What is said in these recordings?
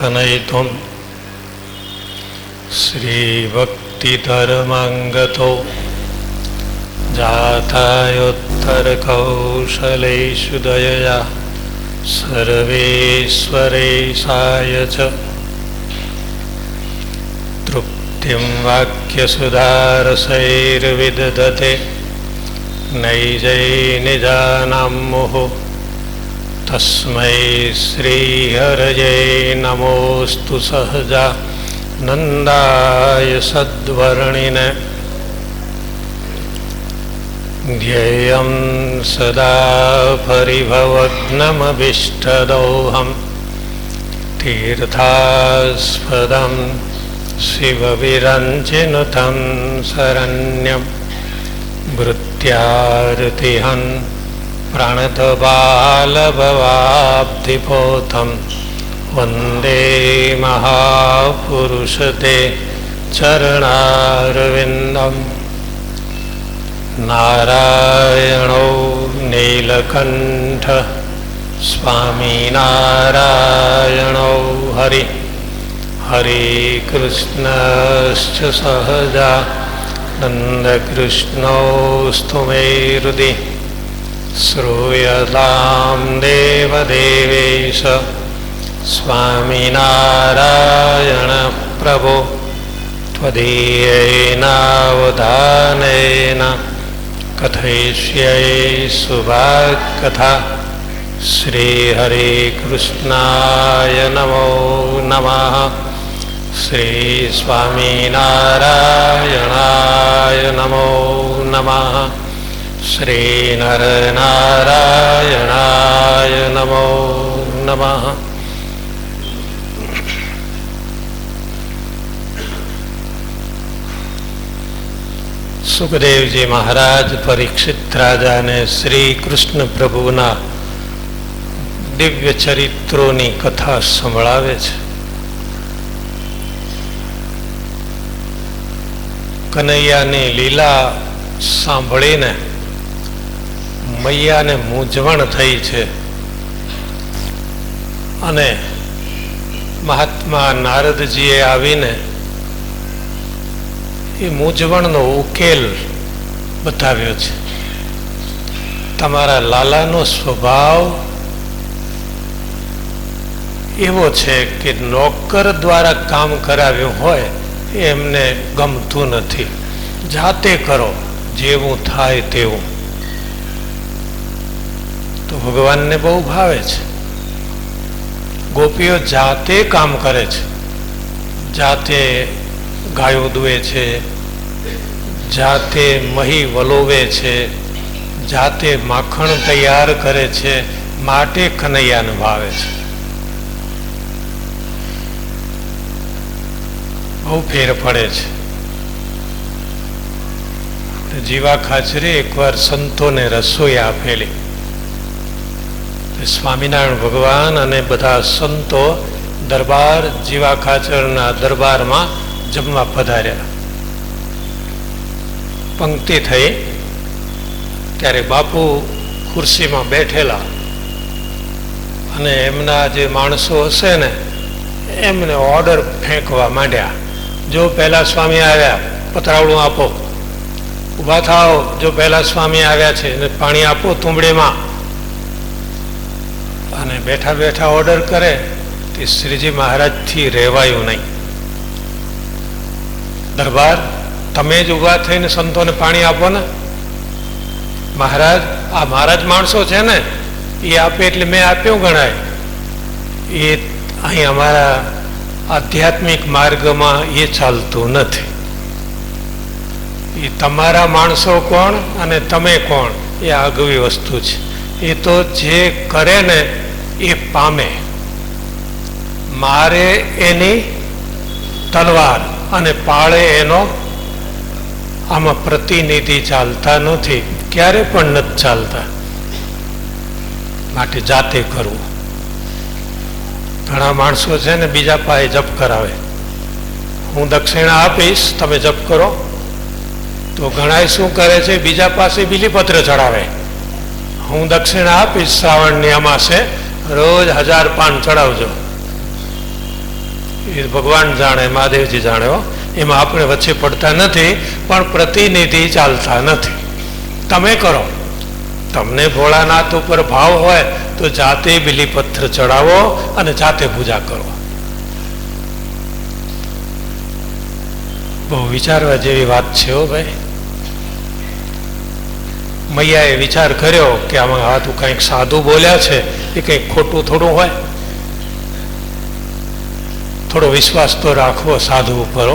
कनयितुं श्रीभक्तिधर्माङ्गतो जातायोत्तरकौशलेषु दयया सर्वेश्वरेशाय च तृप्तिं वाक्यसुधारसैर्विदधते नैजैनिजानां मुहुः तस्मै श्रीहरये नमोस्तु सहजा नन्दाय सद्वर्णिने ध्येयं सदा परिभवग्नमभीष्टदोहं तीर्थास्पदं शिवविरञ्जिनुतं शरण्यं भृत्यार्तिहन् प्रणतबालभवाब्धिपोतं वन्दे महापुरुषते चरणारविन्दं नारायणो नीलकण्ठः स्वामीनारायणो हरि हरे कृष्णश्च सहजा नन्दकृष्णोऽस्तु मे हृदि श्रूयतां देवदेवेश स्वामिनारायण प्रभो त्वदीयेनावधानेन कथयिष्ये सुभाकथा श्रीहरे कृष्णाय नमो नमः श्रीस्वामिनारायणाय नमो नमः श्रीनरनारायणाय नमो नमः। सुखदेव जी महाराज परीक्षित राजा ने श्री कृष्ण प्रभुना दिव्य चरित्रों की कथा संभळावे छे। कन्हैया ने लीला सांभळीने मैया ने मूंझवण थई छे अने महात्मा नारदजीए आवीने ए मूंझवणनो उकेल बताव्यो छे। तमारा लालानो स्वभाव एवो छे कि नौकर द्वारा काम कराव्यो होय एमने गमतुं नथी, जाते करो जेवुं थाय तेवुं। तो भगवान ने बहु भावे छे। गोपीओ जाते काम करे छे, जाते गायो दुए छे, जाते मही वलोवे छे, जाते माखण तैयार करे छे, माटे कन्हैयाने भावे छे। बहु फेर पड़े छे। जीवा खाचरे एक बार संतो ने रसोई आपेली। स्वामीनारायण भगवान अने बधा संतो दरबार जीवा खाचरना दरबार में जमवा पधार्या। पंक्ति थई त्यारे बापू खुर्सी में बैठेला अने एमना जे माणसो हशे ने एमने ऑर्डर फेंकवा मांड्या। जो पहला स्वामी आव्या पतरावड़ू आपो, उभा थाओ जो पहला स्वामी आव्या छे ने पाणी आपो तुंबड़ी में। અને બેઠા બેઠા ઓર્ડર કરે તે શ્રીજી મહારાજ થી રહેવાયું નહીં। દરબાર તમે જ ઉભા થઈને સંતોને પાણી આપો ને। મહારાજ આ મારા જ માણસો છે ને, એ આપે એટલે મેં આપ્યું ગણાય। એ અહીં અમારા આધ્યાત્મિક માર્ગમાં એ ચાલતું નથી। એ તમારા માણસો કોણ અને તમે કોણ એ આગવી વસ્તુ છે। એ તો જે કરે ને એ પામે। મારે એની તલવાર અને પાળે એનો આમાં પ્રતિનિધિ ચાલતા નથી, ક્યારે પણ નથી ચાલતા। માટે જાતે કરવું। ઘણા માણસો છે ને બીજા પાસે જપ કરાવે, હું દક્ષિણા આપીશ તમે જપ કરો। તો ઘણા શું કરે છે, બીજા પાસે બીલીપત્ર ચડાવે। હું દક્ષિણા આપીશ શ્રાવણની અમાસે, રોજ 1000 પાન ચડાવજો। એ ભગવાન જાણે, મહાદેવજી જાણે. એમાં આપણે વચ્ચે પડતા નથી, પણ પ્રતિનિધિ ચાલતા નથી. તમે કરો. તમને ભોળાનાથ ઉપર ભાવ હોય તો જાતે બિલીપત્ર ચડાવો અને જાતે પૂજા કરો. બહુ વિચારવા જેવી વાત છે. હો ભાઈ, મૈયાએ વિચાર કર્યો કે આમાં આ તું કંઈક સાધુ બોલ્યા છે, એ કંઈક ખોટું થોડું હોય. થોડો વિશ્વાસ તો રાખવો સાધુ ઉપર.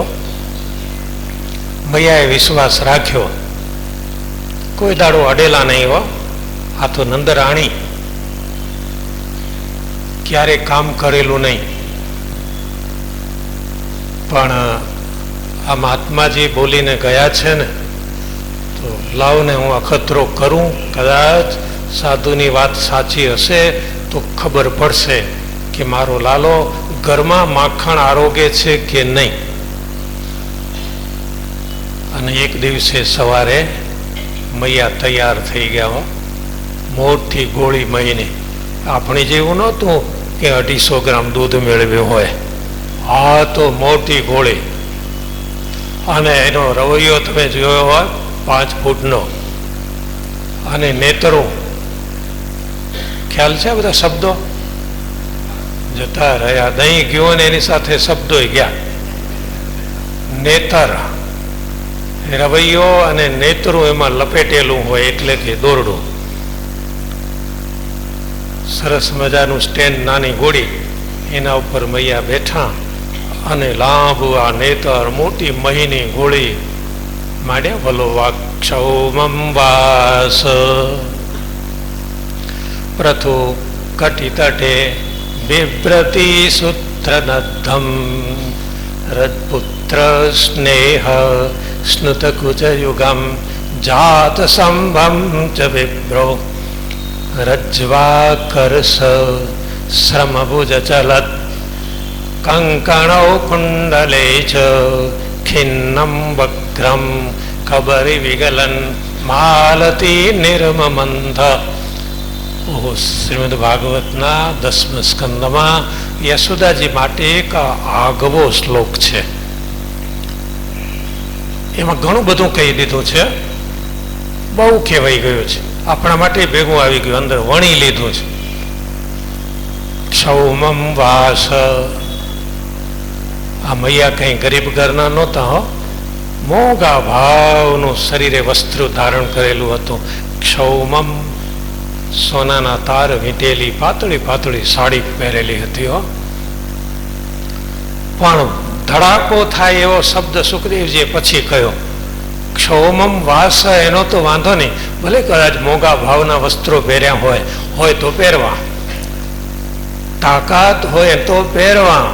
મૈયાએ વિશ્વાસ રાખ્યો. કોઈ દાડો અડેલા નહીં. હો, આ તો નંદરાણી, ક્યારેય કામ કરેલું નહીં. પણ આ મહાત્માજી બોલીને ગયા છે ને, તો લાવને હું અખતરો કરું. કદાચ સાધુની વાત સાચી હશે તો ખબર પડશે કે મારો લાલો ઘરમાં માખણ આરોગે છે કે નહીં. અને એક દિવસે સવારે મૈયા તૈયાર થઈ ગયા. મોટી ગોળી મહીને, આપણે જેવું નહોતું કે 250 ગ્રામ દૂધ મેળવ્યું હોય. આ તો મોટી ગોળી. અને એનો રવૈયો તમે જોયો હોય 5 ફૂટનો. અને નેતરું, ખ્યાલ છે બધા શબ્દો જતા રહ્યા. દહીં ગયો ને એની સાથે શબ્દો ગયા. નેતર, રવૈયો અને નેતરું એમાં લપેટેલું હોય એટલે કે દોરડું. સરસ મજાનું સ્ટેન્ડ, નાની ગોળી, એના ઉપર મૈયા બેઠા અને લાંબુ આ નેતર, મોટી મહીની ગોળી માંડ્યા વલોવા. ક્ષૌમંવાસ પ્રથુ કટિ તટે બિભ્રતિ સૂત્રનદ્ધમ રજપુત્ર સ્નેહ સ્નુતકુચયુગમ જાત સંભમ ચ વિભ્રો રજ્વાકર્ષ શ્રમભુજ ચલત કંકણૌ કુંડલે ચ ખિન્નમ વક્રમ કબરી વિગલન માલતી નિર્મમંથ. ઓહો, શ્રીમદ ભાગવતના 10મા સ્કંદમાં યશોદાજી માટે એક આગવો શ્લોક છે. એમાં ઘણું બધું કહી દીધું છે. બહુ કહેવાઈ ગયું છે. આપણા માટે ભેગું આવી ગયું, અંદર વણી લીધું છે. ક્ષૌમમ વાસ. આ મૈયા કંઈ ગરીબ ઘરના નહોતા. હો, મોંઘા ભાવનું શરીરે વસ્ત્ર ધારણ કરેલું હતું. ક્ષૌમમ, સોનાના તાર વીંટેલી પાતળી પાતળી સાડી પહેરેલી હતી. હો, પણ ધડાકો થાય એવો શબ્દ સુખદેવજીએ પછી કહ્યો. ક્ષૌમમ વાસ, એનો તો વાંધો નહીં, ભલે કદાચ મોંઘા ભાવના વસ્ત્રો પહેર્યા હોય તો પહેરવા, તાકાત હોય તો પહેરવા,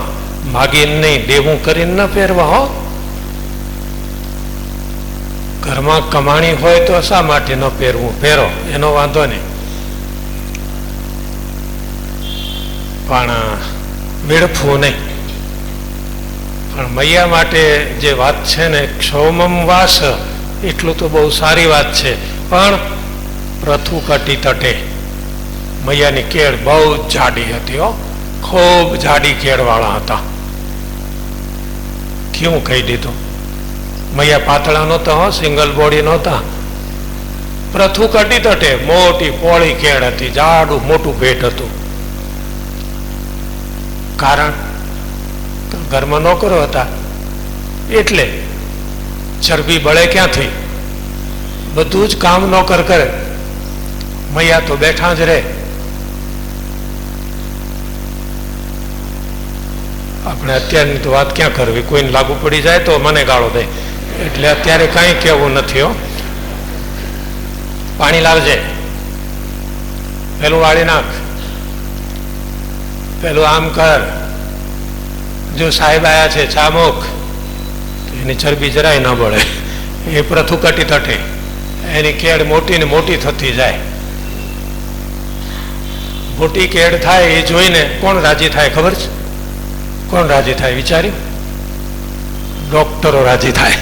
માગીને નહીં, દેવું કરીને ન પહેરવા. હો, ઘરમાં કમાણી હોય તો શા માટે ન પહેરવું, પહેરો, એનો વાંધો નહીં. પણ વેડફવું નહીં. પણ મૈયા માટે જે વાત છે ને, ક્ષૌમમ વાસ, એટલું તો બહુ સારી વાત છે. પણ પ્રથુ કટી તટે, મૈયાની કેળ બહુ જાડી હતી. હો, ખૂબ જાડી કેળવાળા હતા. કેવું કહી દીધું? મૈયા પાતળા નહોતા. હો, સિંગલ બોડી નહોતા. પ્રથુ કટી તટે, મોટી પોળી કેળ હતી, જાડું મોટું પેટ હતું. કારણ ઘરમાં નોકરો હતા એટલે ચરબી બળે ક્યાંથી? બધું જ કામ નોકર કરે. મૈયા તો બેઠા જ રહે. આપણે અત્યારની તો વાત ક્યાં કરવી, કોઈને લાગુ પડી જાય તો મને ગાળો દે, એટલે અત્યારે કાંઈ કહેવું નથી. હો, પાણી લાવજે, પેલું વાળી નાખ, પેલું આમ કર, જો સાહેબ આયા છે ચા મૂક. એની ચરબી જરાય ન બળે. એ પ્રથુ કટી તટે, એની કેળ મોટી ને મોટી થતી જાય. મોટી કેળ થાય એ જોઈને કોણ રાજી થાય ખબર છે? કોણ રાજી થાય વિચાર્યું? ડોક્ટરો રાજી થાય.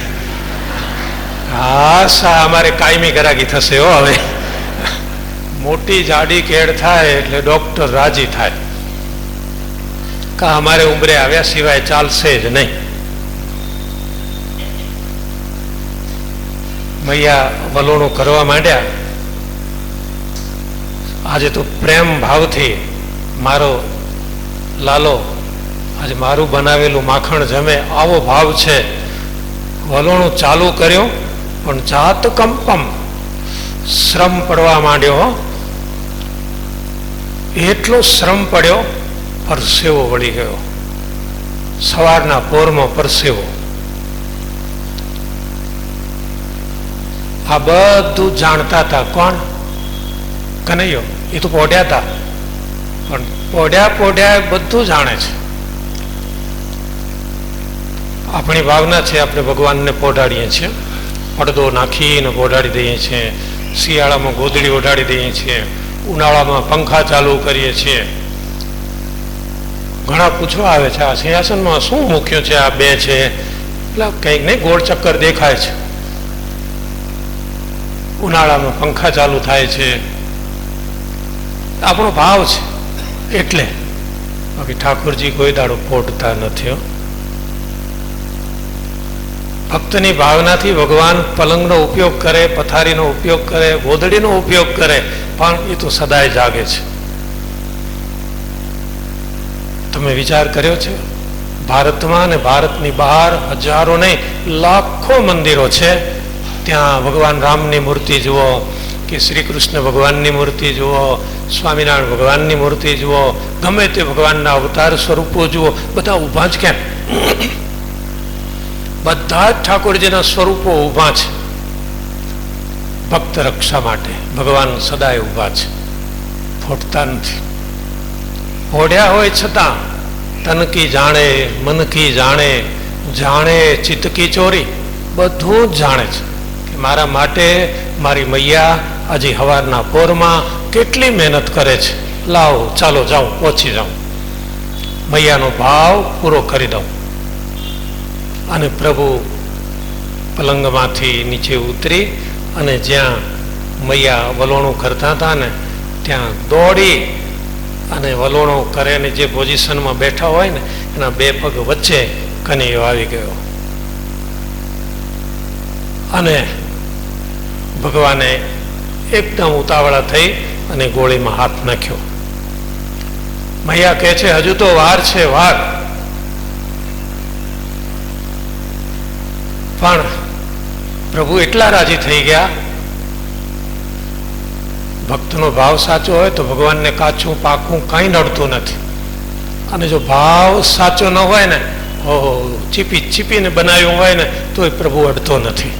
હા, અમારે કાયમી ગરાગી થશે. હો, હવે મોટી જાડી કેળ થાય એટલે ડોક્ટર રાજી થાય. કે અમારે ઉંમરે આવ્યા સિવાય ચાલશે જ નહીં. મૈયા વલોણું કરવા માંડ્યા. આજે તો પ્રેમ ભાવથી મારો લાલો આજે મારું બનાવેલું માખણ જમે આવો ભાવ છે. વલોણું ચાલુ કર્યું પણ જાત કંપમ શ્રમ પડવા માંડ્યો. એટલો શ્રમ પડ્યો, પરસેવો વળી ગયો. સવારના પોરમાં પરસેવો. આ બધું જાણતા હતા. કોણ? કનૈયો. એ તો પોઢ્યા હતા, પણ પોઢ્યા બધું જાણે છે. આપણી ભાવના છે, આપણે ભગવાનને પોઢાડીએ છીએ. પડદો નાખીને પોઢાડી દઈએ છીએ. શિયાળામાં ગોદડી ઓઢાડી દઈએ છીએ. ઉનાળામાં પંખા ચાલુ કરીએ છીએ. ઘણા પૂછવા આવે છે આ સિંહાસનમાં શું મૂક્યું છે? આ બે છે એટલે કંઈક નહીં, ગોળ ચક્કર દેખાય છે. ઉનાળામાં પંખા ચાલુ થાય છે. આપણો ભાવ છે એટલે. બાકી ઠાકોરજી કોઈ દાડો પોઢતા નથી. ભક્તની ભાવનાથી ભગવાન પલંગનો ઉપયોગ કરે, પથારીનો ઉપયોગ કરે, ગોદડીનો ઉપયોગ કરે, પણ એ તો સદાય જાગે છે. તમે વિચાર કર્યો છે? ભારતમાં અને ભારતની બહાર હજારો નહીં લાખો મંદિરો છે. ત્યાં ભગવાન રામની મૂર્તિ જુઓ કે શ્રી કૃષ્ણ ભગવાનની મૂર્તિ જુઓ, સ્વામિનારાયણ ભગવાનની મૂર્તિ જુઓ, ગમે તે ભગવાનના અવતાર સ્વરૂપો જુઓ, બધા ઊભા જ કેમ? બધા જ ઠાકોરજીના સ્વરૂપો ઊભા છે. ભક્ત રક્ષા માટે ભગવાન સદાય ઊભા છે, ફોટતા નથી. ઓઢ્યા હોય છતાં તનકી જાણે, મનકી જાણે, જાણે ચિત્તકી ચોરી, બધું જ જાણે છે કે મારા માટે મારી મૈયા આજે હવારના પોરમાં કેટલી મહેનત કરે છે. લાવો ચાલો જાઉં, પહોંચી જાઉં, મૈયાનો ભાવ પૂરો કરી દઉં. અને પ્રભુ પલંગમાંથી નીચે ઉતરી અને જ્યાં મૈયા વલોણું કરતા હતા ને ત્યાં દોડી અને વલોણું કરે અને જે પોઝિશનમાં બેઠા હોય ને એના બે પગ વચ્ચે કનૈયો આવી ગયો. અને ભગવાને એકદમ ઉતાવળા થઈ અને ગોળીમાં હાથ નાખ્યો. મૈયા કહે છે હજુ તો વાર છે, વાર. પણ પ્રભુ એટલા રાજી થઈ ગયા. ભક્તનો ભાવ સાચો હોય તો ભગવાનને કાચું પાકું કંઈ નડતું નથી. અને જો ભાવ સાચો ન હોય ને, ઓહો, ચીપીને બનાવ્યું હોય ને, તો એ પ્રભુ અડતો નથી.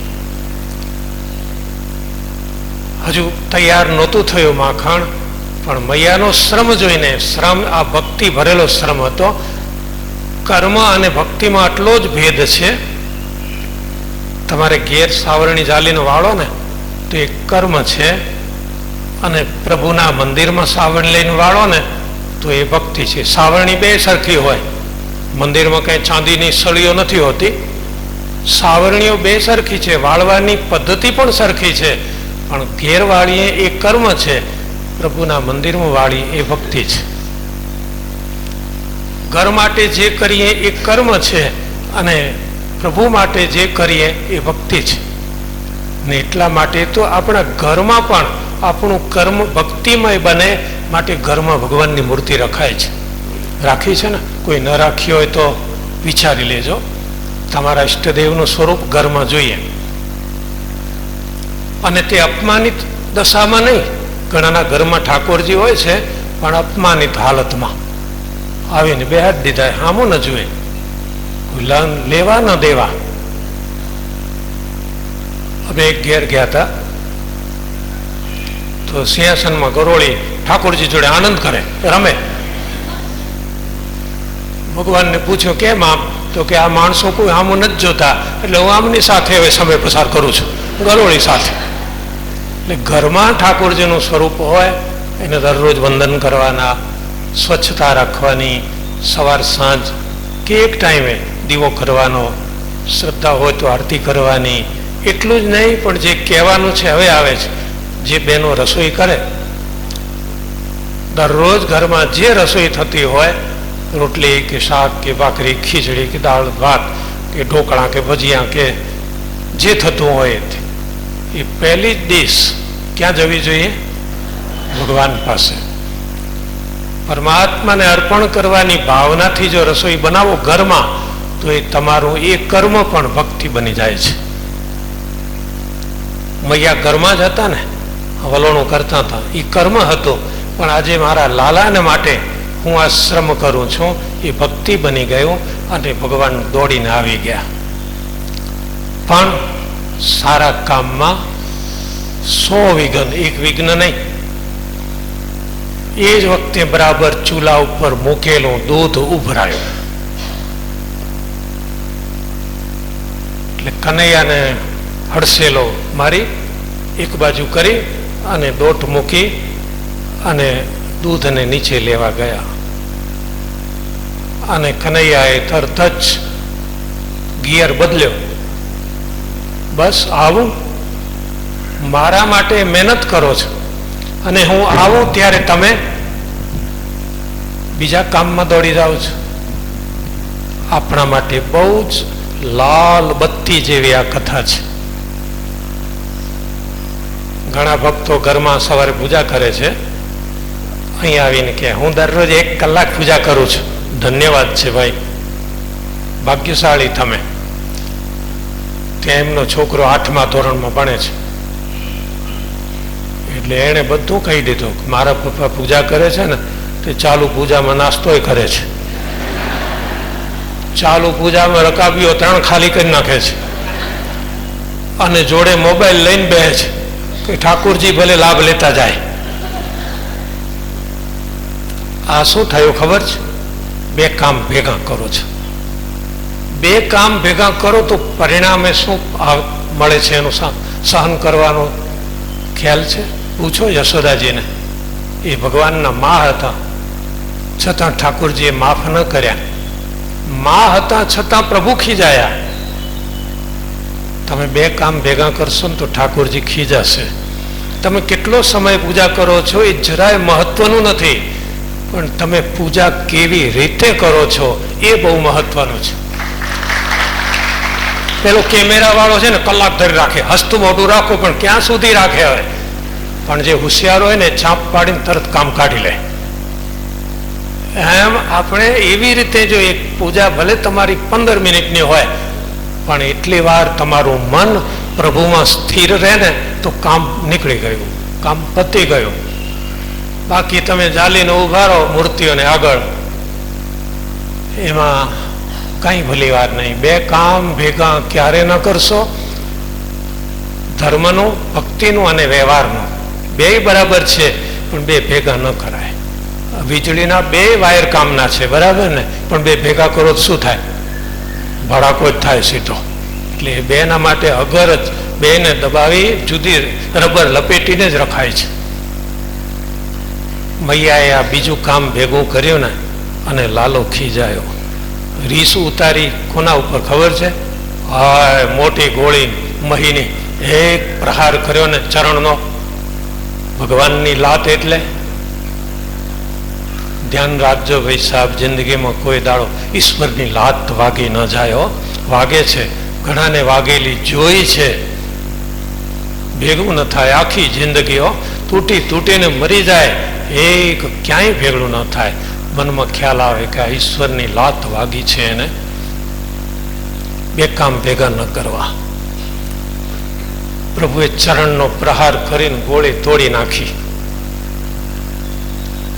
હજુ તૈયાર નહોતું થયું માખણ, પણ મૈયાનો શ્રમ જોઈને, શ્રમ આ ભક્તિ ભરેલો શ્રમ હતો. કર્મ અને ભક્તિમાં આટલો જ ભેદ છે. તમારે ઘેર સાવરણી જાલીનો વાળો ને તો એ કર્મ છે, અને પ્રભુના મંદિરમાં સાવરણી લઈને વાળો ને તો એ ભક્તિ છે. સાવરણી બે સરખી હોય. મંદિરમાં કંઈ ચાંદીની સળીઓ નથી હોતી. સાવરણીઓ બે સરખી છે, વાળવાની પદ્ધતિ પણ સરખી છે, પણ ઘેર વાળીએ એ કર્મ છે, પ્રભુના મંદિરમાં વાળી એ ભક્તિ છે. ઘર માટે જે કરીએ એ કર્મ છે, અને પ્રભુ માટે જે કરીએ એ ભક્તિ છે. ને એટલા માટે તો આપણા ઘરમાં પણ આપણું કર્મ ભક્તિમય બને માટે ઘરમાં ભગવાનની મૂર્તિ રખાય છે. રાખી છે ને? કોઈ ન રાખી હોય તો વિચારી લેજો. તમારા ઈષ્ટદેવનું સ્વરૂપ ઘરમાં જોઈએ. અને તે અપમાનિત દશામાં નહીં. ઘણાના ઘરમાં ઠાકોરજી હોય છે પણ અપમાનિત હાલતમાં આવીને બેહાડી દીધા, હામું ન જુએ, લેવા ન દેવા. અમે એક ઘેર ગયા હતા તો સિંહાસનમાં ગરોળી ઠાકોરજી જોડે આનંદ કરે, રમે. ભગવાનને પૂછ્યું કેમ આમ? તો કે આ માણસો કોઈ આમું નથી જોતા, એટલે હું આમની સાથે હવે સમય પસાર કરું છું, ગરોળી સાથે. એટલે ઘરમાં ઠાકોરજીનું સ્વરૂપ હોય એને દરરોજ વંદન કરવાના, સ્વચ્છતા રાખવાની, સવાર સાંજ કે એક ટાઈમે દીવો કરવાનો, શ્રદ્ધા હોય તો આરતી કરવાની. એટલું જ નહીં, પણ જે કહેવાનું છે હવે આવે છે. જે બહેનો રસોઈ કરે, દરરોજ ઘરમાં જે રસોઈ થતી હોય રોટલી કે શાક કે ભાખરી, ખીચડી કે દાળ ભાત કે ઢોકળા કે ભજીયા કે જે થતું હોય એ પહેલી જ ડીશ ક્યાં જવી જોઈએ? ભગવાન પાસે. પરમાત્માને અર્પણ કરવાની ભાવનાથી જો રસોઈ બનાવો ઘરમાં તો એ તમારું એ કર્મ પણ ભક્તિ બની જાય છે. મૈયા ઘરમાં જ હતા ને, વલોણું કરતા હતા, એ કર્મ હતું. પણ આજે મારા લાલાને માટે હું આ શ્રમ કરું છું, એ ભક્તિ બની ગયું અને ભગવાન દોડીને આવી ગયા. પણ સારા કામમાં 100 વિઘ્ન, એક વિઘ્ન નહીં. એ જ વખતે બરાબર ચૂલા ઉપર મૂકેલું દૂધ ઉભરાયું. એટલે કનૈયાને હડસેલો મારી એક બાજુ કરી અને દોટ મૂકી અને દૂધને નીચે લેવા ગયા. અને કનૈયાએ તરત જ ગિયર બદલ્યો. બસ આવું મારા માટે મહેનત કરો છો અને હું આવું ત્યારે તમે બીજા કામમાં દોડી જાઓ છો. આપણા માટે બહુ જ લાલ બત્તી જેવી આ કથા છે. ઘણા ભક્તો ઘરમાં સવારે પૂજા કરે છે, અહીં આવીને કે હું દરરોજ 1 કલાક પૂજા કરું છું. ધન્યવાદ છે ભાઈ, ભાગ્યશાળી તમે. ત્યાં એમનો છોકરો 8મા ધોરણમાં ભણે છે, એટલે એણે બધું કહી દીધું. મારા પપ્પા પૂજા કરે છે ને તે ચાલુ પૂજામાં નાસ્તોય કરે છે, ચાલુ પૂજામાં રકાબીઓ 3 ખાલી કરી નાખે છે અને જોડે મોબાઈલ લઈને બેસે છે કે ઠાકોરજી ભલે લાભ લેતા જાય. આ શું થયું ખબર છે? 2 કામ ભેગા કરો છો. 2 કામ ભેગા કરો તો પરિણામે શું મળે છે એનું સહન કરવાનો ખ્યાલ છે? પૂછો યશોદાજીને. એ ભગવાનના મા હતા, છતાં ઠાકોરજીએ માફ ન કર્યા. મા હતા છતાં પ્રભુ ખીજાયા. તમે 2 કામ ભેગા કરશો ને તો ઠાકોરજી ખીજાશે. તમે કેટલો સમય પૂજા કરો છો એ જરાય મહત્વનું નથી, પણ તમે પૂજા કેવી રીતે કરો છો એ બહુ મહત્વનું છે. પેલો કેમેરા વાળો છે ને કલાક ધરી રાખે, હસતું મોઢું રાખો, પણ ક્યાં સુધી રાખે હવે? પણ જે હોશિયાર હોય ને છાપ પાડીને તરત કામ કાઢી લે. એમ આપણે એવી રીતે જો એક પૂજા ભલે તમારી 15 મિનિટની હોય, પણ એટલી વાર તમારું મન પ્રભુમાં સ્થિર રહે ને તો કામ નીકળી ગયું, કામ પતી ગયું. બાકી તમે ચાલીને ઉભા રહો મૂર્તિઓને આગળ, એમાં કઈ ભલી વાર નહીં. 2 કામ ભેગા ક્યારે ન કરશો? ધર્મનું, ભક્તિનું અને વ્યવહારનું 2 બરાબર છે, પણ 2 ભેગા ન કરાય. વીજળીના 2 વાયર કામના છે, બરાબર ને? પણ 2 ભેગા કરો તો શું થાય? ભડાકો જ થાય સીધો. એટલે 2ના માટે અગર જ 2ને દબાવી જુદી રબર લપેટીને જ રખાય છે. મૈયાએ આ બીજું કામ ભેગું કર્યું ને અને લાલો ખીજાયો. રીસ ઉતારી કોના ઉપર ખબર છે? હાય મોટી ગોળી મહીની એક પ્રહાર કર્યો ને ચરણનો. ભગવાનની લાત એટલે ધ્યાન રાખજો ભાઈ સાહેબ, જિંદગીમાં કોઈ દાડો ઈશ્વરની લાત વાગી ન જાય. વાગે છે, ઘણાને વાગેલી જોઈ છે, ભેગું ન થાય. આખી જિંદગીઓ તૂટીને મરી જાય, એક ક્યાંય ભેગું ન થાય. મનમાં ખ્યાલ આવે કે આ ઈશ્વરની લાત વાગી છે એને. 2 કામ ભેગા ન કરવા. પ્રભુએ ચરણનો પ્રહાર કરીને ગોળી તોડી નાખી.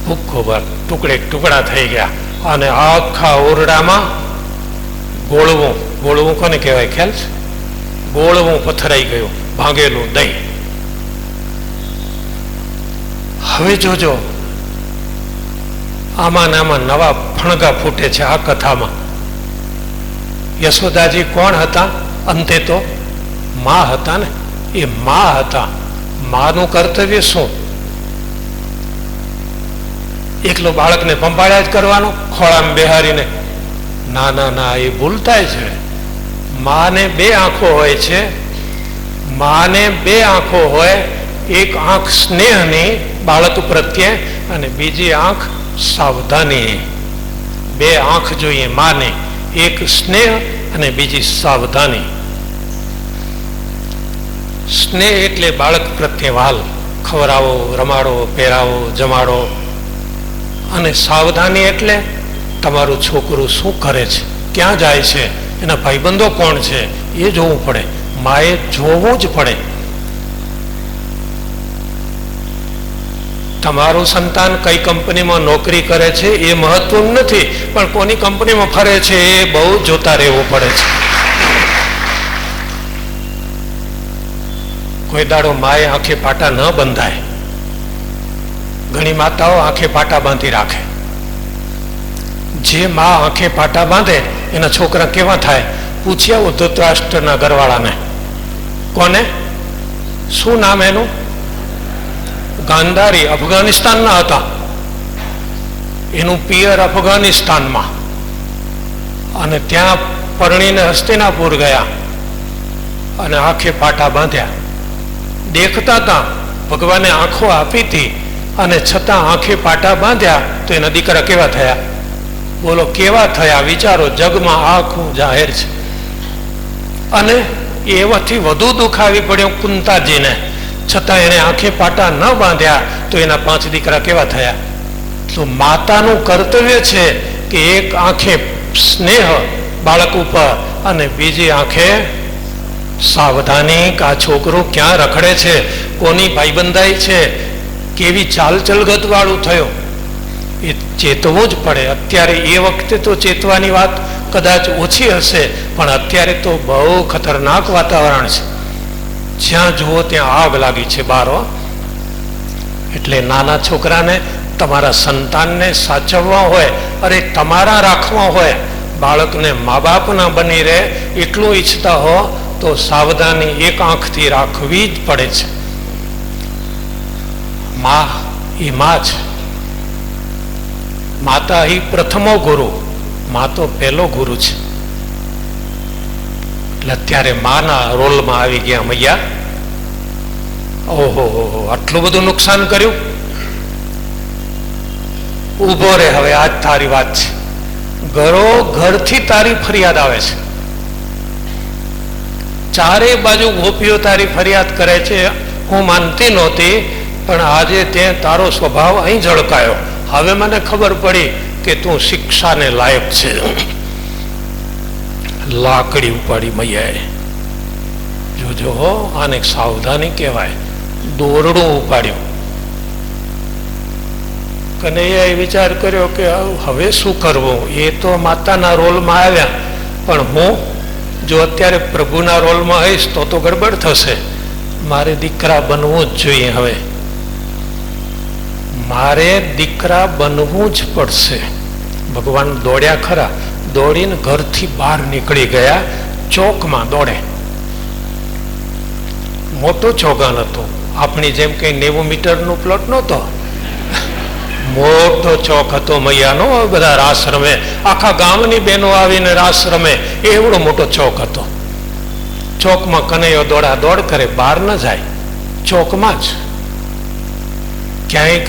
ભૂખો ભર ટુકડા થઈ ગયા અને આખા ઓરડામાં ગોળવું કોને કહેવાય ખ્યાલ છે? ગોળવું પથરાઈ ગયું, ભાંગેલું દહીં. હવે જોજો, આમાં ને આમાં નવા ફણગા ફૂટે છે આ કથામાં. યશોદાજી કોણ હતા? અંતે તો મા હતા ને. એ મા હતા. માનું કર્તવ્ય શું? એકલો બાળકને પંપાળ્યા જ કરવાનો ખોળામાં બેહારીને? ના ના ના, એ ભૂલતાય છે. માને 2 આંખો હોય છે. માને 2 આંખો હોય, એક આંખ સ્નેહની બાળક પ્રત્યે અને બીજી આંખ સાવધાની. બે આંખ જોઈએ માને, એક સ્નેહ અને બીજી સાવધાની. સ્નેહ એટલે બાળક પ્રત્યે વાલ, ખવડાવો, રમાડો, પહેરાવો, જમાડો. અને સાવધાની એટલે તમારું છોકરું શું કરે છે, ક્યાં જાય છે, એના ભાઈબંધો કોણ છે એ જોવું પડે. માએ જોવું જ પડે. તમારું સંતાન કઈ કંપનીમાં નોકરી કરે છે એ મહત્વનું નથી, પણ કોની કંપનીમાં ફરે છે એ બહુ જોતા રહેવું પડે છે. કોઈ દાડો માએ આંખે પાટા ન બંધાય. ઘણી માતાઓ આંખે પાટા બાંધી રાખે. જે મા આંખે પાટા બાંધે એના છોકરા કેવા થાય? પૂછ્યા ધૃતરાષ્ટ્રના ઘરવાળાને. કોને? શું નામ એનું? ગાંધારી, અફઘાનિસ્તાનના હતા. એનું પિયર અફઘાનિસ્તાનમાં, અને ત્યાં પરણીને હસ્તિનાપુર ગયા અને આંખે પાટા બાંધ્યા. દેખતા હતા, ભગવાને આંખો આપી હતી, અને છતાં આંખે પાટા બાંધ્યા તો એના દીકરા કેવા થયા? બોલો કેવા થયા? વિચારો. જગમાં આખું જાહેર છે. અને એવાથી વધુ દુઃખ આવી પડ્યું કુંતાજીને, છતાં એને આંખે પાટા ન બાંધ્યા તો એના 5 દીકરા કેવા થયા? તો માતાનું કર્તવ્ય છે કે એક આંખે સ્નેહ બાળક ઉપર અને બીજી આંખે સાવધાની. કે આ છોકરું ક્યાં રખડે છે, કોની ભાઈબંધાઈ છે, કેવી ચાલ ચલગત વાળું થયો, એ ચેતવું જ પડે. અત્યારે એ વખતે તો ચેતવાની વાત કદાચ ઓછી હશે, પણ અત્યારે તો બહુ ખતરનાક વાતાવરણ છે. જ્યાં જુઓ ત્યાં આગ લાગી છે બારો. એટલે નાના છોકરાને, તમારા સંતાનને સાચવવા હોય, અરે તમારા રાખવા હોય, બાળકને મા બાપના બની રહે એટલું ઈચ્છતા હો તો સાવધાની એક આંખથી રાખવી જ પડે છે. મા એ મા છે. માતા એ પ્રથમો ગુરુ, મા તો પહેલો ગુરુ છે. એટલે અત્યારે માના રોલમાં આવી ગયા મૈયા. ઓહો, આટલું બધું નુકસાન કર્યું. ઉભો રે, હવે આજ તારી વાત છે. ઘરો ઘરથી તારી ફરિયાદ આવે છે. ચારે બાજુ ગોપીઓ તારી ફરિયાદ કરે છે. હું માનતી નહોતી, પણ આજે તે તારો સ્વભાવ અહીં ઝળકાયો. હવે મને ખબર પડી કે તું શિક્ષાને લાયક છે. લાકડી ઉપાડી મૈયાએ. જોજો હો, આને સાવધાની કહેવાય. દોરડું ઉપાડ્યું. કનૈયાએ વિચાર કર્યો કે હવે શું કરવું? એ તો માતાના રોલમાં આવ્યા, પણ હું જો અત્યારે પ્રભુના રોલમાં આવીશ તો ગડબડ થશે. મારે દીકરા બનવું જ જોઈએ. હવે મારે દીકરા બનવું જ પડશે. ભગવાન દોડ્યા ખરા. દોડીને ઘરથી બહાર નીકળી ગયા. ચોકમાં દોડે. મોટો ચોગાન હતો. આપણી જેમ કઈ 90 મીટરનો પ્લોટ નહોતો. મોટો ચોક હતો મૈયાનો. બધા રાસ રમે, આખા ગામની બહેનો આવીને રાસ રમે, એવડો મોટો ચોક હતો. ચોકમાં કનૈયો દોડા દોડ કરે, બહાર ન જાય. ચોકમાં જ ક્યાંક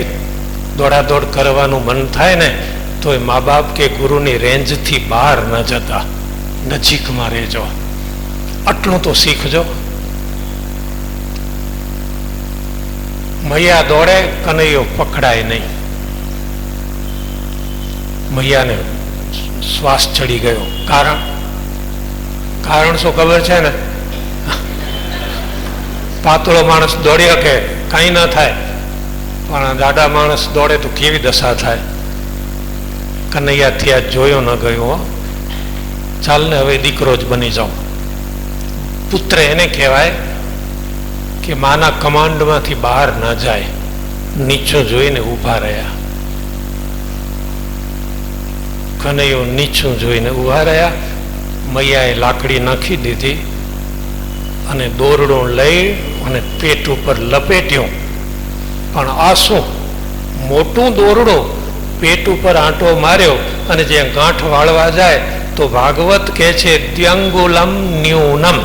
દોડાદોડ કરવાનું મન થાય ને તો એ મા બાપ કે ગુરુની રેન્જથી બહાર ન જતા, નજીકમાં રહેજો. આટલું તો શીખજો. મૈયા દોડે, કનૈયો પકડાય નહીં. મૈયાને શ્વાસ ચડી ગયો. કારણ શું ખબર છે ને? પાતળો માણસ દોડી શકે, કાંઈ ના થાય, પણ જાડા માણસ દોડે તો કેવી દશા થાય. કનૈયાથી આ જોયો ન ગયો. ચાલ ને હવે દીકરો જ બની જાઉં. પુત્ર એને કહેવાય કે માના કમાન્ડમાંથી બહાર ન જાય. નીચું જોઈને ઊભા રહ્યા. કનૈયો નીચું જોઈને ઊભા રહ્યા. મૈયાએ લાકડી નાખી દીધી અને દોરડું લઈ અને પેટ ઉપર લપેટ્યું. પણ આ શું? મોટું દોરડું પેટ ઉપર આંટો માર્યો, અને જે ગાંઠ વાળવા જાય તો ભાગવત કહે છે દ્યંગુલમ ન્યૂનમ,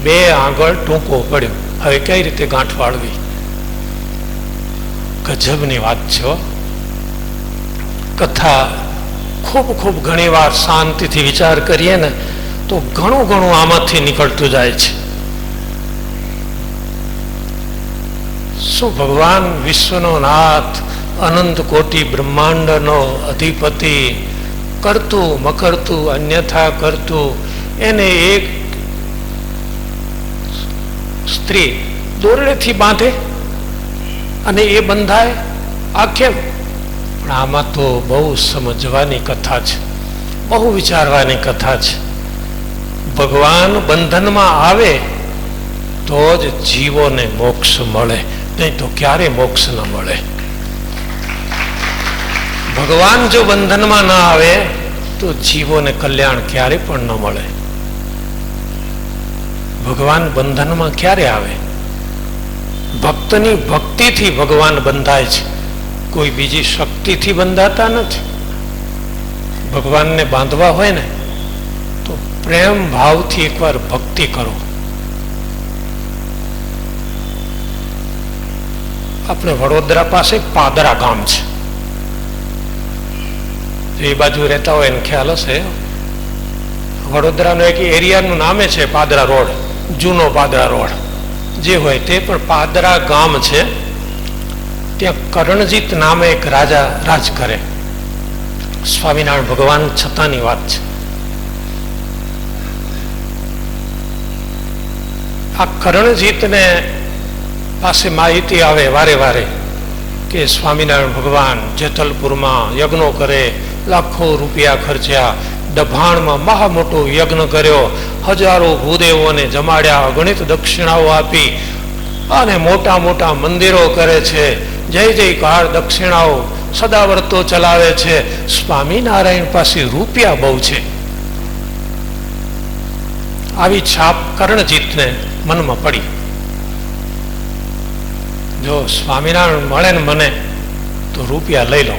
2 આંગળ ટૂંકો પડ્યો. હવે કઈ રીતે ગાંઠ વાળવી? ગજબની વાત છે. કથા ખૂબ ખૂબ ઘણીવાર શાંતિથી વિચાર કરીએ ને તો ઘણું ઘણું આમાંથી નીકળતું જાય છે. શું ભગવાન વિશ્વનો નાથ, અનંત કોટી બ્રહ્માંડનો અધિપતિ, કરતું મકરતું અન્યથા કરતું, એને એક સ્ત્રી દોરડેથી બાંધે અને એ બંધાય? આ કેમ? પણ આમાં તો બહુ સમજવાની કથા છે, બહુ વિચારવાની કથા છે. ભગવાન બંધનમાં આવે તો જ જીવોને મોક્ષ મળે, નહીં તો ક્યારે મોક્ષ ન મળે. ભગવાન જો બંધનમાં ના આવે તો જીવોને કલ્યાણ ક્યારે પણ ન મળે. ભગવાન બંધનમાં ક્યારે આવે? ભક્તની ભક્તિથી ભગવાન બંધાય છે, કોઈ બીજી શક્તિથી બંધાતા નથી. ભગવાનને બાંધવા હોય ને તો પ્રેમ ભાવથી એકવાર ભક્તિ કરો. આપણે વડોદરા પાસે પાદરા ગામ છે, એ બાજુ રહેતા હોય એને ખ્યાલ હશે. વડોદરાનો એક એરિયાનું નામે છે પાદરા રોડ, જૂનો પાદરા રોડ જે હોય તે, પણ પાદરા ગામ છે. ત્યાં કરણજીત નામે એક રાજા રાજ કરે. સ્વામિનારાયણ ભગવાન છતાંની વાત છે. આ કરણજીતને પાસે માહિતી આવે વારે વારે કે સ્વામિનારાયણ ભગવાન જેતલપુરમાં યજ્ઞો કરે, લાખો રૂપિયા ખર્ચ્યા, દભાણમાં મહા મોટો યજ્ઞ કર્યો, હજારો ભૂદેવોને જમાડ્યા, ગણિત દક્ષિણાઓ આપી અને મોટા મોટા મંદિરો કરે છે, જય જયકાર દક્ષિણાઓ સદાવર્તો ચલાવે છે. સ્વામિનારાયણ પાસે રૂપિયા બહુ છે. આવી છાપ કરણજીતને મનમાં પડી. જો સ્વામિનારાયણ મળે ને મને તો રૂપિયા લઈ લો.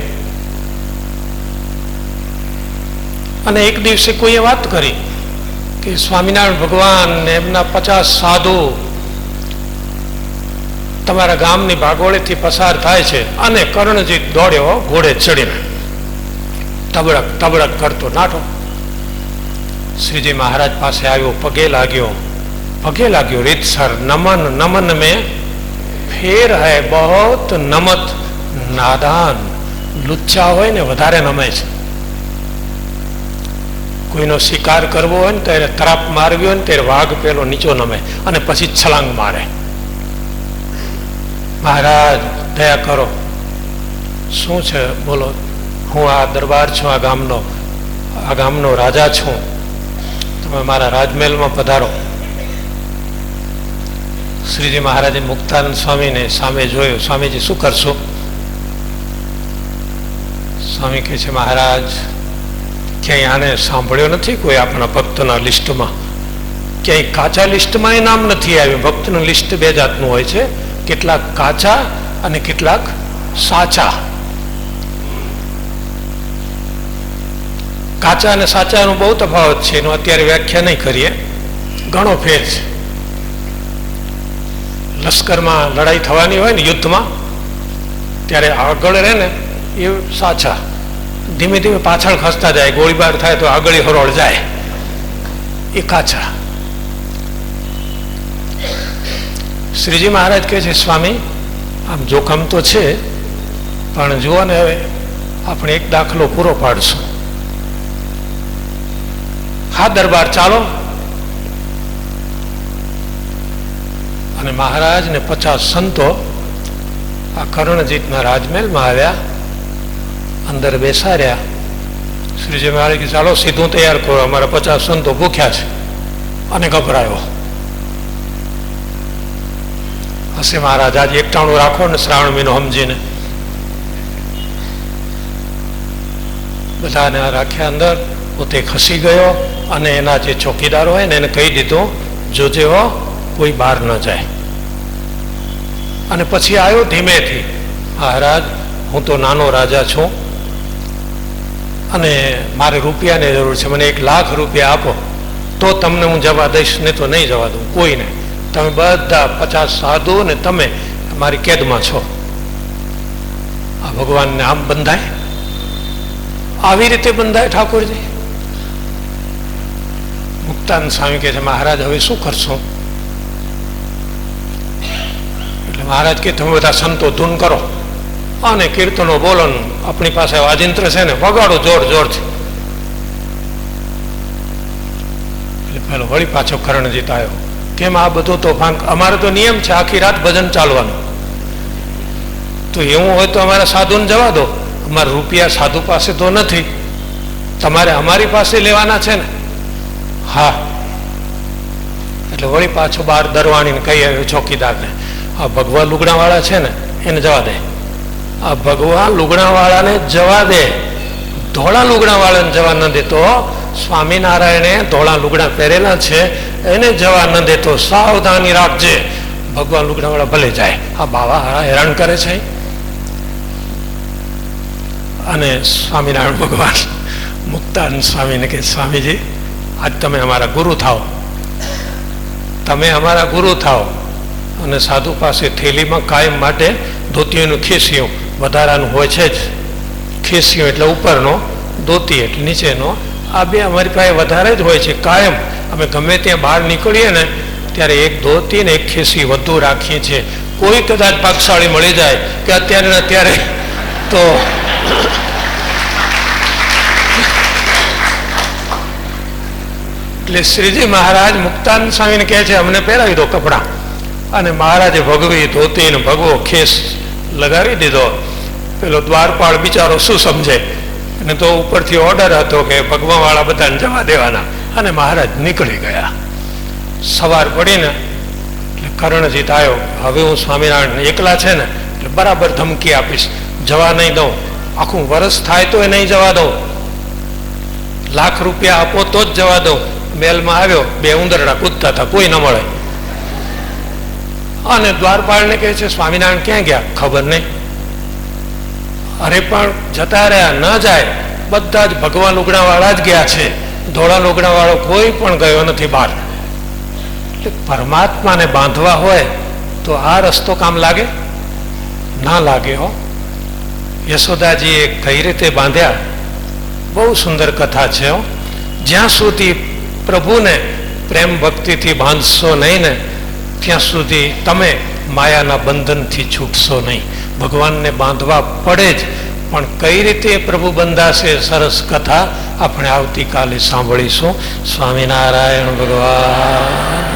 અને એક દિવસે કોઈએ વાત કરી કે સ્વામિનારાયણ ભગવાન ને એમના 50 સાધુ તમારા ગામની ભાગોળેથી પસાર થાય છે. અને કર્ણજીત દોડ્યો ઘોડે ચડીને, તબડક તબડક કરતો નાઠો. શ્રીજી મહારાજ પાસે આવ્યો, પગે લાગ્યો રીતસર. નમન નમન में ફેર હૈ બહોત, નમત નાદાન. લુચ્ચા હોય ને વધારે નમે છે. કોઈનો શિકાર કરવો હોય ને ત્યારે તરાપ મારવી હોય ને ત્યારે વાઘ પેલો નીચો નમે અને પછી છલાંગ મારે. મહારાજ દયા કરો, શું છે બોલો? હું આ દરબાર છું, આ ગામનો રાજા છું, તમે મારા રાજમહેલમાં પધારો. શ્રીજી મહારાજે મુક્તાનંદ સ્વામીને સામે જોયું. સ્વામીજી શું કરશો? સ્વામી કહે છે, મહારાજ ક્યાંય આને સાંભળ્યો નથી કોઈ આપણા ભક્તના લિસ્ટમાં, ક્યાંય કાચા લિસ્ટમાં એ નામ નથી આવ્યું. ભક્તનું લિસ્ટ બે જાતનું હોય છે, કેટલાક કાચા અને કેટલાક સાચા. કાચા અને સાચાનો બહુ તફાવત છે, એનો અત્યારે વ્યાખ્યા નહીં કરીએ, ઘણો ફેર છે. લશ્કરમાં લડાઈ થવાની હોય ને, યુદ્ધમાં, ત્યારે આગળ રહે ને એ સાચા, ધીમે ધીમે પાછળ ખસતા જાય, ગોળીબાર થાય તો આગળ હરોળ જાય, એ કાચા. શ્રીજી મહારાજ કહે છે, સ્વામી આમ જોખમ તો છે, પણ જુઓ ને હવે આપણે એક દાખલો પૂરો પાડશું. હા દરબાર ચાલો. અને મહારાજ ને 50 સંતો આ કર્ણજીતના રાજમહેલમાં આવ્યા, અંદર બેસાડ્યા. શ્રીજી મહારાજ કે ચાલો સીધું તૈયાર કરો, અમારા 50 સંતો ભૂખ્યા છે. અને ગભરાયો. હશે મહારાજ, આજે 91 રાખો ને શ્રાવણ મહિનો સમજીને. બધાને રાખ્યા અંદર. પોતે ખસી ગયો અને એના જે ચોકીદાર હોય ને એને કહી દીધું, જોજે હો કોઈ બહાર ન જાય. અને પછી આવ્યો ધીમેથી, મહારાજ હું તો નાનો રાજા છું અને મારે રૂપિયાની જરૂર છે, મને 1 લાખ રૂપિયા આપો તો તમને હું જવા દઈશ, નહીં તો નહીં જવા દઉં કોઈને. તમે બધા 50 સાધુ ને તમે મારી કેદમાં છો. આ ભગવાનને આમ બંધાય? આવી રીતે બંધાય ઠાકોરજી? મુક્તાનંદ સ્વામી કહે છે, મહારાજ હવે શું કરશો? એટલે મહારાજ કે તમે બધા સંતો ધૂન કરો અને કીર્તનો બોલો, આપણી પાસે વાજિંત્ર છે ને, વગાડો જોર જોરથી. એટલે પેલો વળી પાછો કરણજીત આવ્યો. કેમ આ બધું તોફાન? અમારે તો નિયમ છે આખી રાત ભજન ચાલવાનું. તો એવું હોય તો અમારે સાધુને જવા દો. અમારા રૂપિયા સાધુ પાસે તો નથી, તમારે અમારી પાસે લેવાના છે ને. હા. એટલે વળી પાછો બહાર દરવાણીને કહી આવ્યો ચોકીદારને, આ ભગવા લુગડાવાળા છે ને એને જવા દે. આ ભગવા લુગડાવાળાને જવા દે, ધોળા લુગડાવાળાને જવા ન દેતો. સ્વામિનારાયણે ધોળા લુગડા પહેરેલા છે, એને જવા ન દેતો. સાવધાની રાખજે, ભગવાન લુગડાવાળા ભલે જાય. આ બાવા હેરાન કરે છે. અને સ્વામિનારાયણ ભગવાન મુક્તાનંદ સ્વામીને કે, સ્વામીજી આજ તમે અમારા ગુરુ થાઓ, તમે અમારા ગુરુ થાઓ. અને સાધુ પાસે થેલીમાં કાયમ માટે ધોતીઓનું ખીસ્યું વધારાનું હોય છે જ. ખીસ્યું એટલે ઉપરનો, ધોતી એટલે નીચેનો. આ બે અમારી પાસે વધારે જ હોય છે કાયમ. અમે ગમે ત્યાં બહાર નીકળીએ ને ત્યારે એક ધોતી ને એક ખીસી વધુ રાખીએ છીએ. કોઈ કદાચ ભાગશાળી મળી જાય કે અત્યારે ને અત્યારે તો એટલે શ્રીજી મહારાજ મુક્તાનંદ સ્વામીને કહે છે, અમને પહેરાવી દો કપડાં. અને મહારાજે ભગવી ધોતી ને ભગવો ખેસ લગાવી દીધો. પેલો દ્વારપાળ બિચારો શું સમજે? અને તો ઉપરથી ઓર્ડર હતો કે ભગવાવાળા બધાને જવા દેવાના. અને મહારાજ નીકળી ગયા. સવાર પડીને એટલે કરણજીત આવ્યો, હવે હું સ્વામિનારાયણ એકલા છે ને એટલે બરાબર ધમકી આપીશ, જવા નહીં દઉં. આખું વરસ થાય તો એ નહીં જવા દઉં. લાખ રૂપિયા આપો તો જ જવા દઉં. મેલમાં આવ્યો, બે ઉંદરડા કૂદતા હતા, કોઈ ન મળે. અને દ્વારપાળને કહે છે, સ્વામિનારાયણ ક્યાં ગયા? ખબર નહીં. અરે પણ જતા રહ્યા, ન જાય. બધા જ ભગવાન લુગડાવાળા જ ગયા છે, ધોળા લુગડાવાળો કોઈ પણ ગયો નથી બહાર. એટલે પરમાત્માને બાંધવા હોય તો આ રસ્તો કામ લાગે? ના લાગે. હો, યશોદાજીએ કઈ રીતે બાંધ્યા, બહુ સુંદર કથા છે. જ્યાં સુધી પ્રભુને પ્રેમ ભક્તિથી બાંધશો નહીં ને ત્યાં સુધી તમે માયાના બંધનથી છૂટશો નહીં. ભગવાનને બાંધવા પડે જ, પણ કઈ રીતે પ્રભુ બંધાશે, સરસ કથા આપણે આવતીકાલે સાંભળીશું. સ્વામિનારાયણ ભગવાન.